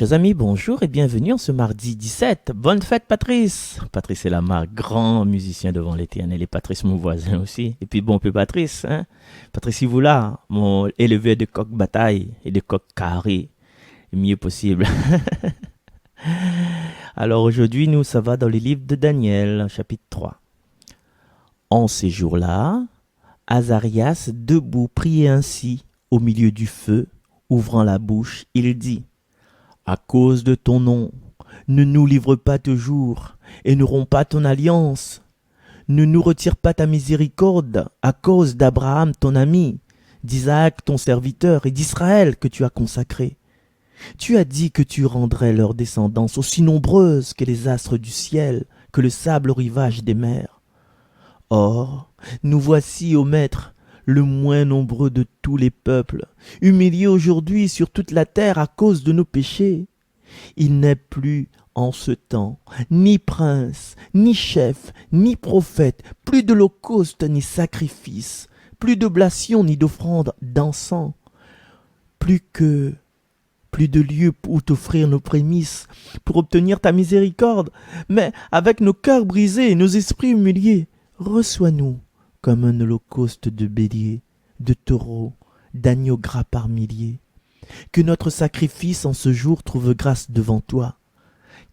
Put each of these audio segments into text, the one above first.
Chers amis, bonjour et bienvenue en ce mardi 17. Bonne fête Patrice. Patrice est là, ma grand musicien devant l'Éternel et Patrice mon voisin aussi. Et puis bon peu Patrice, hein. Patrice il vous là, mon élevé de coq bataille et de coq carré, le mieux possible. Alors aujourd'hui, nous, ça va dans le livre de Daniel, chapitre 3. En ces jours-là, Azarias, debout, priait ainsi, au milieu du feu, ouvrant la bouche, il dit: à cause de ton nom, ne nous livre pas toujours et ne romps pas ton alliance. Ne nous retire pas ta miséricorde à cause d'Abraham ton ami, d'Isaac ton serviteur et d'Israël que tu as consacré. Tu as dit que tu rendrais leur descendance aussi nombreuse que les astres du ciel, que le sable au rivage des mers. Or, nous voici, ô Maître, le moins nombreux de tous les peuples, humiliés aujourd'hui sur toute la terre à cause de nos péchés. Il n'est plus en ce temps ni prince, ni chef, ni prophète, plus d'holocauste ni sacrifice, plus d'oblation ni d'offrande d'encens, plus de lieu où t'offrir nos prémices, pour obtenir ta miséricorde, mais avec nos cœurs brisés et nos esprits humiliés, reçois-nous comme un holocauste de béliers, de taureaux, d'agneaux gras par milliers. Que notre sacrifice en ce jour trouve grâce devant toi,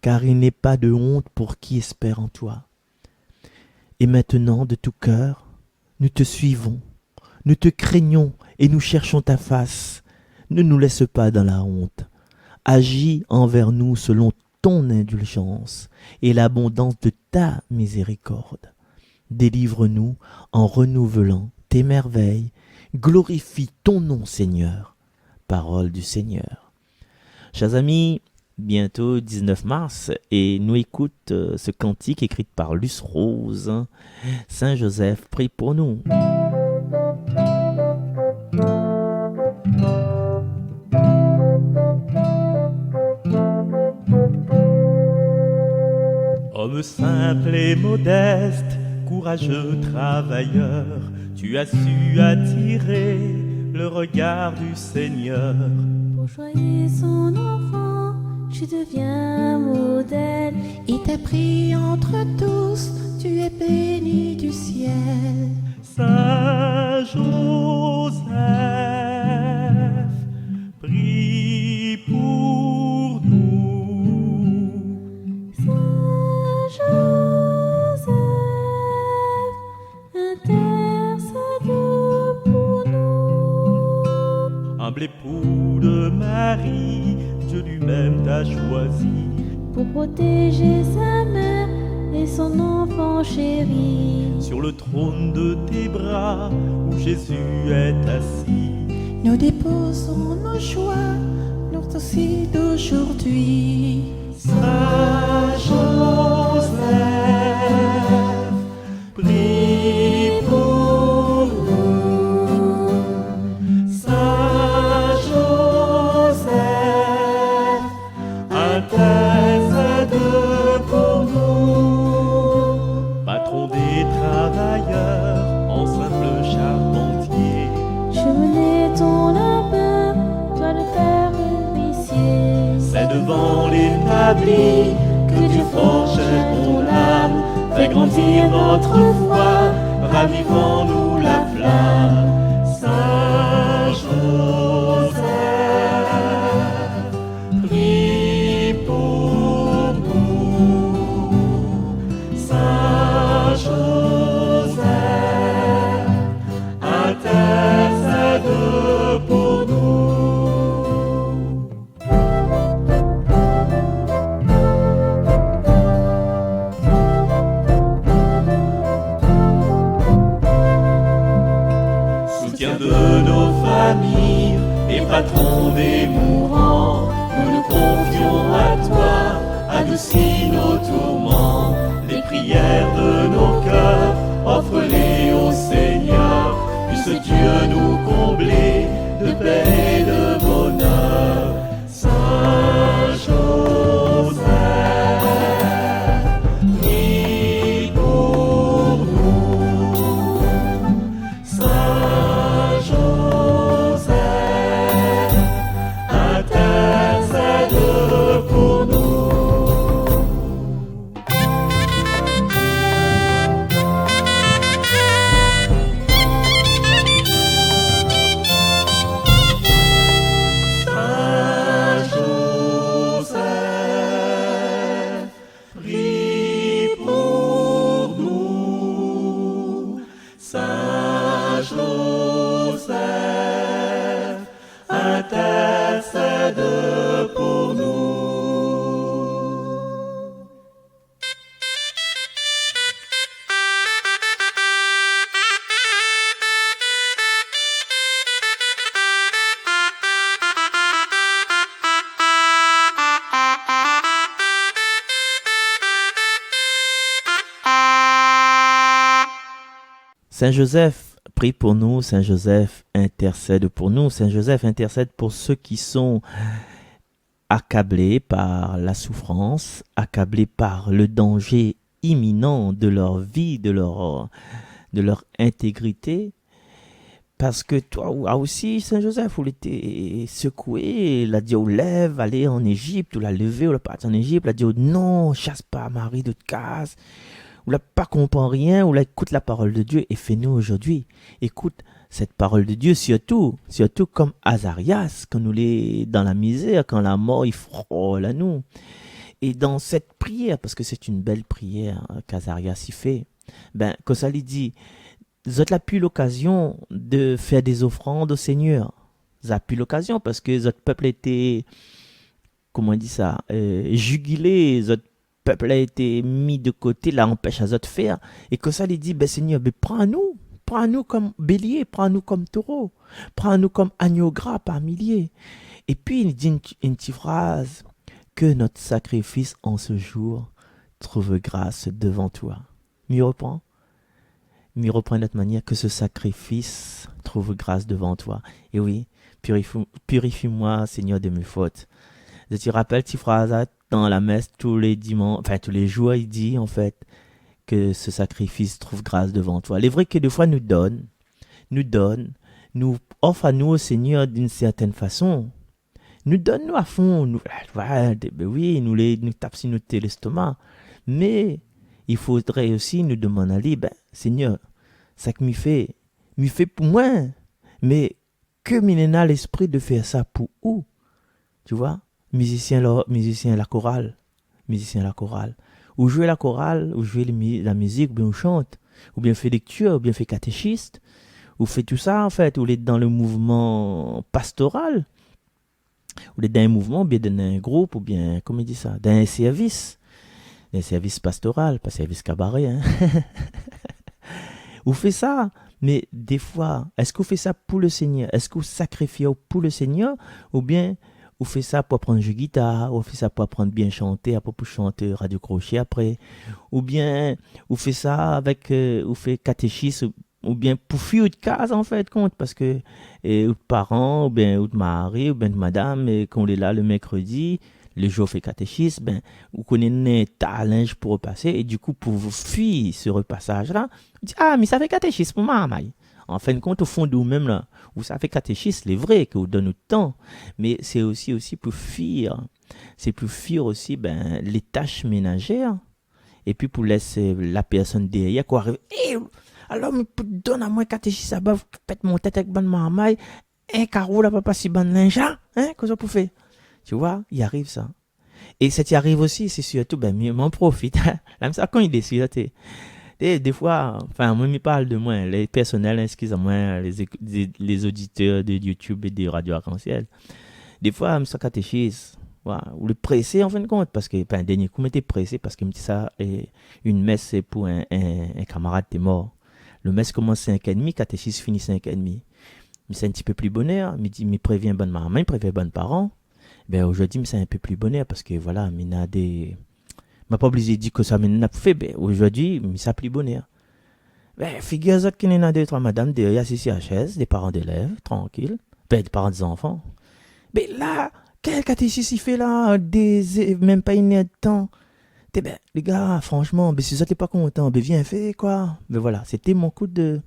car il n'est pas de honte pour qui espère en toi. Et maintenant, de tout cœur, nous te suivons, nous te craignons et nous cherchons ta face. Ne nous laisse pas dans la honte. Agis envers nous selon ton indulgence et l'abondance de ta miséricorde. Délivre-nous en renouvelant tes merveilles. Glorifie ton nom, Seigneur. Parole du Seigneur. Chers amis, bientôt 19 mars et nous écoute ce cantique écrit par Luce Rose. Saint Joseph, prie pour nous. Homme simple et modeste, courageux travailleur, tu as su attirer le regard du Seigneur. Pour choyer son enfant, tu deviens modèle. Il t'a pris entre tous, tu es béni du ciel. Saint Joseph, prie pour nous. Saint Joseph, intercède pour nous. Humble époux de Marie, Dieu lui-même t'a choisi Pour protéger sa mère et son enfant chéri. sur le trône de tes bras où Jésus est assis. Nous déposons nos joies lors aussi d'aujourd'hui. Saint Joseph, prie pour nous. Saint Joseph, intercède pour nous. Patron des travailleurs, en simple charpentier, Je menais ton lapin, toi le père huissier. c'est devant l'établi que Dieu forgeait ton âme. Fais grandir notre foi, ravivons-nous la flamme. Saint Joseph, prie pour nous. Saint Joseph, intercède pour nous. Soutien de nos familles et patron des mourants, nous nous confions à toi, adoucis nos tourments. Les prières de nos cœurs, offre-les au Seigneur, puisse Dieu nous combler de paix et de bonheur. Saint Joseph, prie pour nous. Saint Joseph, intercède Saint Joseph, prie pour nous. Saint Joseph, intercède pour nous. Saint Joseph, intercède pour ceux qui sont accablés par la souffrance, accablés par le danger imminent de leur vie, de leur intégrité. Parce que toi aussi, Saint Joseph, où il était secoué, il a dit au lève, allez en Égypte, ou l'a levé, ou l'a parti en Égypte, il a dit non, chasse pas Marie de casse, ou l'a pas comprend rien, ou l'a écoute la parole de Dieu, et fais-nous aujourd'hui, écoute cette parole de Dieu, surtout comme Azarias, quand nous l'est dans la misère, quand la mort, il frôle à nous. Et dans cette prière, parce que c'est une belle prière qu'Azarias y fait, quand ça lui dit, vous avez plus l'occasion de faire des offrandes au Seigneur. Vous avez plus l'occasion parce que votre peuple était, comment on dit ça, jugulé, votre peuple a été mis de côté, là empêche à votre faire. Et que ça lui dit, Seigneur, prends-nous comme bélier, prends-nous comme taureau, prends-nous comme agneau gras par milliers. Et puis il dit une petite phrase, que notre sacrifice en ce jour trouve grâce devant toi. M'y reprend notre manière, que ce sacrifice trouve grâce devant toi. Et oui, purifie-moi, Seigneur, de mes fautes. Je te rappelle cette phrase dans la messe tous les dimanches, tous les jours, il dit en fait que ce sacrifice trouve grâce devant toi. Il est vrai que des fois nous offre à nous au Seigneur d'une certaine façon. Nous donne nous à fond, nous tape sur notre l'estomac. Mais il faudrait aussi nous demander à lui, Seigneur, ça que m'y fait pour moi, mais que m'en a l'esprit de faire ça pour où? Tu vois, musicien la chorale, ou jouer la chorale, ou jouer la musique, ou bien on chante, ou bien fait lecture, ou bien fait catéchiste, ou fait tout ça en fait, ou est dans le mouvement pastoral, ou est dans un mouvement, ou bien dans un groupe, ou bien, comment on dit ça, dans un service pastoral, pas service cabaret, hein. Vous faites ça, mais des fois, est-ce que vous faites ça pour le Seigneur? Est-ce que vous sacrifiez pour le Seigneur? Ou bien vous faites ça pour apprendre à jouer guitare? Ou vous faites ça pour apprendre bien chanter, pour chanter radio crochet après? Ou bien vous faites ça avec, vous faites catéchisme, ou bien pour fuir de case en fait, compte, parce que ou de parents, ou bien ou de mari, ou bien de madame, et qu'on est là le mercredi, le jour fait catéchisme, vous connaissez un tas de linge pour repasser, et du coup, pour vous fuir ce repassage-là, vous dites, mais ça fait catéchisme pour moi, maille. En fin de compte, au fond de vous-même, là, vous savez catéchisme, c'est vrai que vous donnez le temps, mais c'est aussi pour fuir. C'est pour fuir aussi, les tâches ménagères, et puis pour laisser la personne derrière, quoi, arriver, alors, mais donne à moi catéchisme, ça va, pète mon tête avec bonne maille, un carreau, là, pas si bonne linge, hein, qu'est-ce que vous faites? Tu vois, il arrive ça. Et ça t'y arrive aussi, c'est surtout, mieux m'en profite. Là, ça, quand il décide, des fois, moi, il parle de moi, les personnels, excusez-moi, les auditeurs de YouTube et de Radio Arc-en-Ciel. Des fois, ça catéchise, ou le pressé, en fin de compte, parce que, dernier coup, m'était pressé, parce que, me dit ça, une messe, c'est pour un camarade, t'es mort. Le messe commence à 5h30, catéchise finit 5h30. Mais c'est un petit peu plus bonheur, il prévient bonne maman, il prévient bonne parents. Aujourd'hui, c'est un peu plus bonheur parce que voilà, il y a des. Je pas obligé de dire que ça m'a fait. Aujourd'hui, ça plus bonheur. Figure-toi qu'il y en a deux, trois madames derrière, assis à la chaise, des parents d'élèves, tranquille. Des parents des enfants. Mais là, quel catéchisme il fait là, même pas une heure de temps. Les gars, franchement, si ça t'es pas content, viens, fais quoi. Voilà, c'était mon coup de.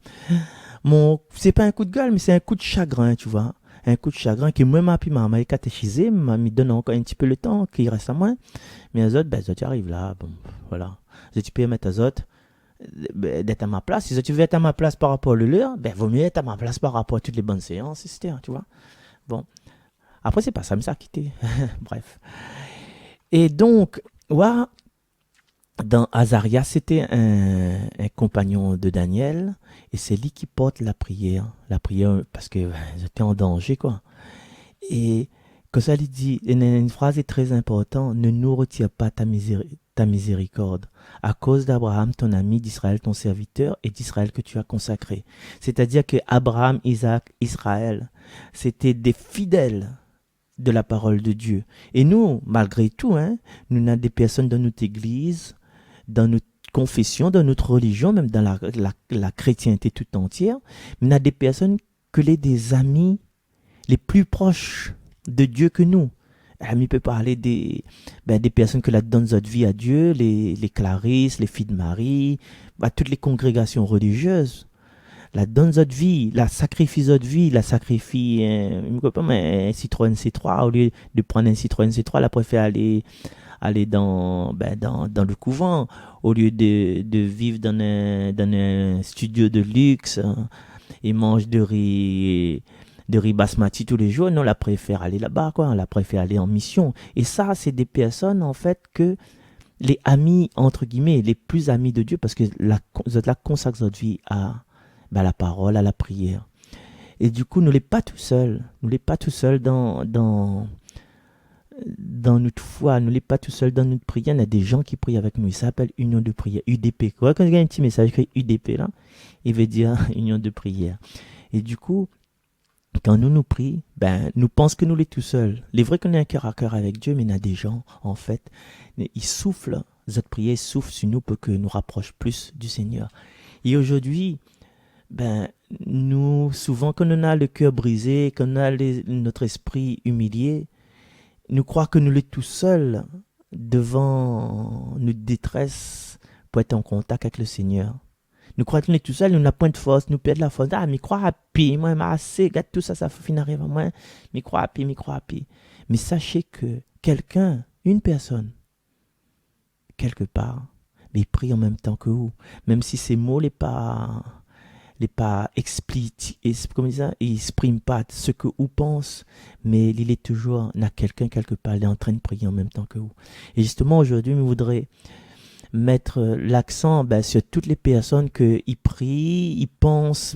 C'est pas un coup de gueule, mais c'est un coup de chagrin, tu vois. Un coup de chagrin qui moi m'a catéchisé, m'a donné encore un petit peu le temps qu'il reste à moi. Mais les autres, les autres arrivent là, bon, voilà. Si tu peux mettre les autres d'être à ma place, si tu veux être à ma place par rapport à leur, vaut mieux être à ma place par rapport à toutes les bonnes séances, etc., tu vois. Bon. Après, c'est pas ça, mais ça a quitté. Bref. Et donc, ouais, dans Azarias, c'était un compagnon de Daniel, et c'est lui qui porte la prière parce que j'étais en danger, quoi. Et que ça lui dit, une phrase est très importante, ne nous retire pas ta miséricorde, à cause d'Abraham, ton ami, d'Israël, ton serviteur, et d'Israël que tu as consacré. C'est-à-dire que Abraham, Isaac, Israël, c'était des fidèles de la parole de Dieu. Et nous, malgré tout, nous avons des personnes dans notre église, dans notre confession, dans notre religion, même dans la chrétienté toute entière, il y a des personnes que des amis les plus proches de Dieu que nous. Il peut parler des personnes que la donnent notre vie à Dieu, les Clarisses, les filles de Marie, toutes les congrégations religieuses. La donne notre vie, la sacrifie notre vie, la sacrifie un Citroën C3 au lieu de prendre un Citroën C3, elle préfère aller dans le couvent au lieu de vivre dans un studio de luxe et mange de riz basmati tous les jours. Non, la préfère aller là-bas, quoi. La préfère aller en mission. Et ça, c'est des personnes, en fait, que les amis, entre guillemets, les plus amis de Dieu, parce que la consacre notre vie à la parole, à la prière. Et du coup, nous n'est pas tout seul. Nous n'est pas tout seul dans notre foi. Nous n'est pas tout seul dans notre prière. Il y a des gens qui prient avec nous. Ça s'appelle Union de prière. UDP. Quand il y a un petit message écrit UDP, là, il veut dire Union de prière. Et du coup, quand nous prions, nous pensons que nous sommes tout seuls. Il est vrai qu'on est un cœur à cœur avec Dieu, mais il y a des gens, en fait, ils soufflent, cette prière souffle sur nous pour que nous rapproche plus du Seigneur. Et aujourd'hui, nous, souvent, quand on a le cœur brisé, quand on a notre esprit humilié, nous croyons que nous sommes tout seuls devant notre détresse pour être en contact avec le Seigneur. Nous croyons qu'on est tout seul, nous n'avons point de force, nous perdons la force. Ah, mais crois à pi, moi, je assez, regarde tout ça, ça finit arriver à moi. Mais crois à pi. Mais sachez que quelqu'un, une personne, quelque part, mais il prie en même temps que vous. Même si ces mots n'est pas explicites, il n'exprime pas ce que vous pensez, mais il est toujours, il y a quelqu'un quelque part, il est en train de prier en même temps que vous. Et justement, aujourd'hui, je voudrais mettre l'accent sur toutes les personnes qui prient, ils pensent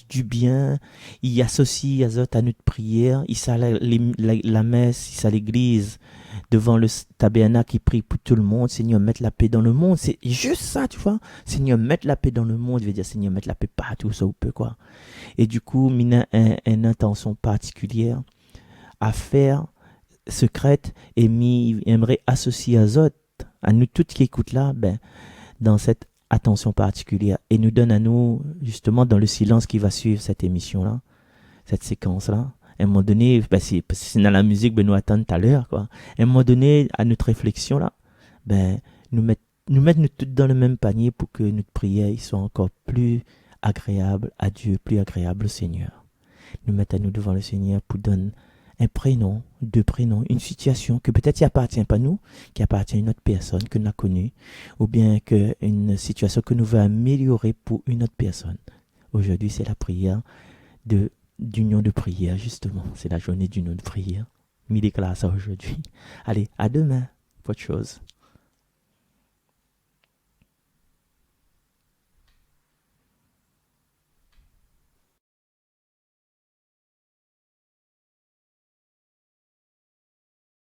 du bien, ils associent à notre prière, ils savent la messe, ils savent l'église, devant le tabernacle, ils prient pour tout le monde. Seigneur, mette la paix dans le monde. C'est juste ça, tu vois. Seigneur, mette la paix dans le monde. Il veut dire, Seigneur, mette la paix partout, ça ou peu, quoi. Et du coup, il a une intention particulière à faire secrète et il aimerait associer à nous toutes qui écoutent là, dans cette attention particulière. Et nous donne à nous, justement, dans le silence qui va suivre cette émission-là, cette séquence-là. À un moment donné, c'est dans la musique, nous attendre tout à l'heure, quoi. À un moment donné, à notre réflexion-là, nous mettre nous toutes dans le même panier pour que notre prière soit encore plus agréable à Dieu, plus agréable au Seigneur. Nous mettre à nous devant le Seigneur pour donner un prénom, deux prénoms, une situation que peut-être qui appartient pas à nous, qui appartient à une autre personne que nous a connue, ou bien que une situation que nous voulons améliorer pour une autre personne. Aujourd'hui, c'est la prière d'union de prière, justement. C'est la journée d'union de prière. Midi classe aujourd'hui. Allez, à demain pour autre chose.